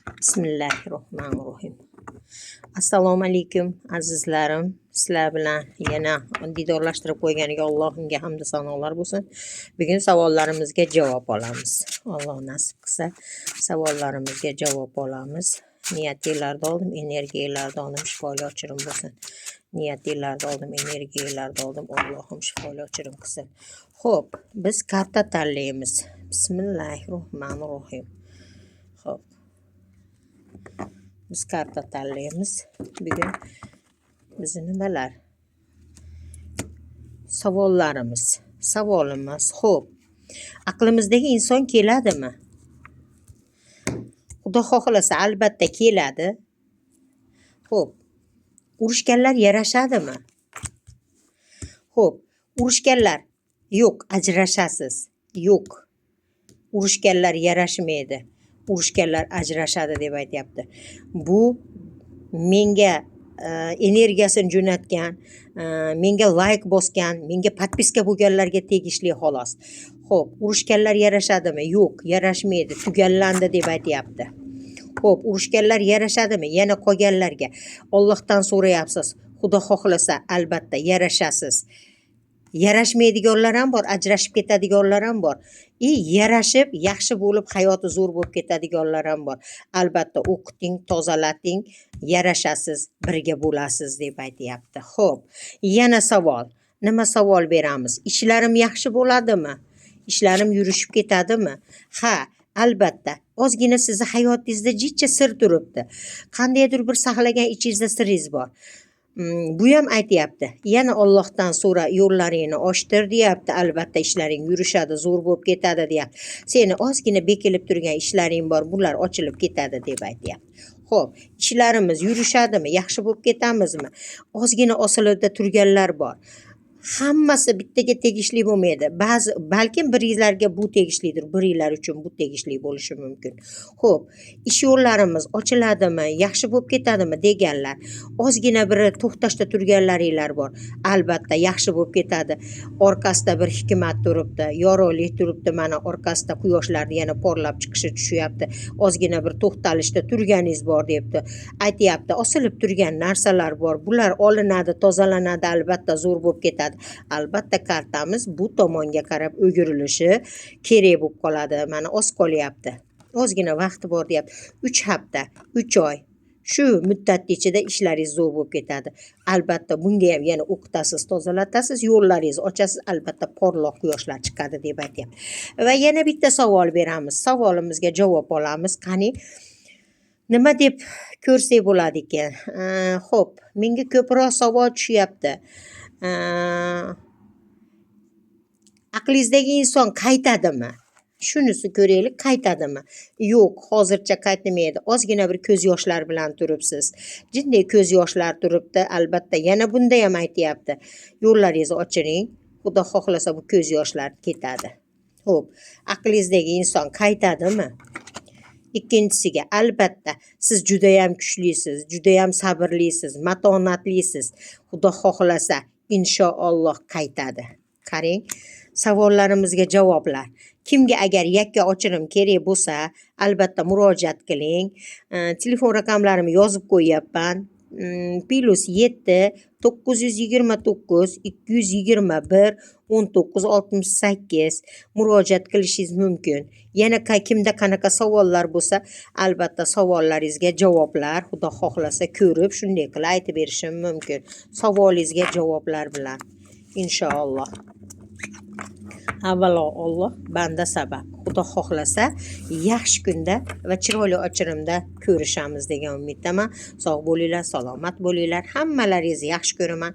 Bismillahirrohmanirrohim. Assalomu alaykum azizlarim. Sizlar bilan yana diydorlashtirib qo'yganiga Allohimga hamd sanolar bo'lsin. Bugun savollarimizga javob olamiz. Alloh nasib qilsa savollarimizga javob olamiz. Niyatlarni oldim, energiyalarni oldim, shifoli ochirim bo'lsin. Niyatlarni oldim, energiyalarni oldim. Allohim shifoli ochirim qilsin. Xo'p, biz karta tanlaymiz. Bismillahirrohmanirrohim. Xo'p. Biz karta tanlaymiz. Bugun bizni nimalar? Savolimiz. Xo'p. Aqlimizdagi inson keladimi? Xudo xohlasa albatta keladi. Xo'p. Urushganlar yarashadimi? Xo'p. Urushganlar yo'q, ajrashasiz. Yo'q. Urushganlar yarashmaydi. Urushganlar ajrashadi deb aytyapti. Bu menga energiyasini jo'natgan, menga like bosgan, menga podpiska bo'lganlarga tegishli xolos. Xo'p, urushganlar yarashadimi? Yo'q, yarashmaydi, tugallandi deb aytyapti. Xo'p, urushganlar yarashadimi? Yana qolganlarga Allohdan so'rayapsiz. Xudo xohlasa albatta yarashasiz. Yarashmaydiganlar ham bor, ajrashib ketadiganlar ham bor. Yarashib, yaxshi bo'lib, hayoti zo'r bo'lib ketadiganlar ham bor. Albatta o'qiting, tozalating, yarashasiz, birga bo'lasiz deb aytyapti. Xo'p, yana savol. Nima savol beramiz? Ishlarim yaxshi bo'ladimi? Ishlarim yurishib ketadimi? Ha, albatta. Ozgina sizni hayotingizda jicha sir turibdi. Qandaydir bir saqlagan ichingizda siringiz bor. Bu ham aytyapti. Yana Allohdan so'ra, yo'llaringni ochtir deyapti. Albatta ishlaring yurishadi, zo'r bo'lib ketadi deyapti. Seni ozgina bekilib turgan ishlaring bor, bular ochilib ketadi deb aytyapti. Xo'p, ishlarimiz yurishadimi? Yaxshi bo'lib ketamizmi? Ozgina osilibda turganlar bor. Hammasi bittaga tegishli bo'lmaydi. Balkim biringlarga bu tegishlidir, biringlar uchun bu tegishli bo'lishi mumkin. Xo'p, ish yo'llarimiz ochiladimi, yaxshi bo'lib ketadimi deganlar. Ozgina bir to'xtashda turganlaringlar bor. Albatta yaxshi bo'lib ketadi. Orqasida bir hikmat turibdi, yorug'lik turibdi. Mana orqasida quyoshlarning yana porlab chiqishi tushyapti. Ozgina bir to'xtalishda turganingiz bor debdi. Aytyapti, osilib turgan narsalar bor. Bular olinadi, tozalanadi, albatta zo'r bo'lib ketadi. Albatta kartamiz bu tomonga qarab o'girilishi kerak bo'lib qoladi. Mana oz qolyapti. Ozgina vaqti bor deyapti. 3 hafta, 3 oy. Shu muddat ichida ishlaringiz zo'r bo'lib ketadi. Albatta bunga ham yana o'qitasiz, tozalatasiz, yo'llaringizni ochasiz, albatta porloq quyoshlar chiqadi deb aytyapti. Va yana bitta savol beramiz. Savolimizga javob olamiz. Qani nima deb ko'rsak bo'ladi ekan? Xo'p, menga ko'proq savol tushyapti. Aqlingizdagi inson qaytadimi? Shunisi ko'raylik, qaytadimi? Yo'q, hozircha qaytmaydi. Ozgina bir ko'z yoshlar bilan turibsiz. Jinday ko'z yoshlar turibdi. Albatta yana bunda ham aytyapti. Yo'llaringizni ochiring. Xudo xohlasa bu ko'z yoshlar ketadi. Xo'p, aqlingizdagi inson qaytadimi? Ikkinchisiga albatta siz juda ham kuchlisiz, juda ham sabrlisiz, matonatlisiz. Xudo xohlasa inshaalloh qaytadi. Qarang, savollarimizga javoblar. Kimga agar yakka ochirim kerak bo'lsa, albatta murojaat qiling. Telefon raqamlarimni yozib qo'yapman. +7 929 221 1968 murojaat qilishingiz mumkin. Yana kimda qanaqa savollar bo'lsa, albatta savollaringizga javoblar Xudo xohlasa ko'rib, shunday qilib aytib berishim mumkin. Savolingizga javoblar bilan inshaalloh. Avvalo Alloh, banda sabab. Xudo xohlasa yaxshi kunda va chiroyli ochirimda ko'rishamiz degan umiddaman. Sog' bo'linglar, salomat bo'linglar. Hammalaringizni yaxshi ko'raman.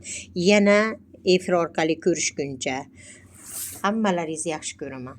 Yana efir orqali ko'rishguncha hammalaringizni yaxshi ko'raman.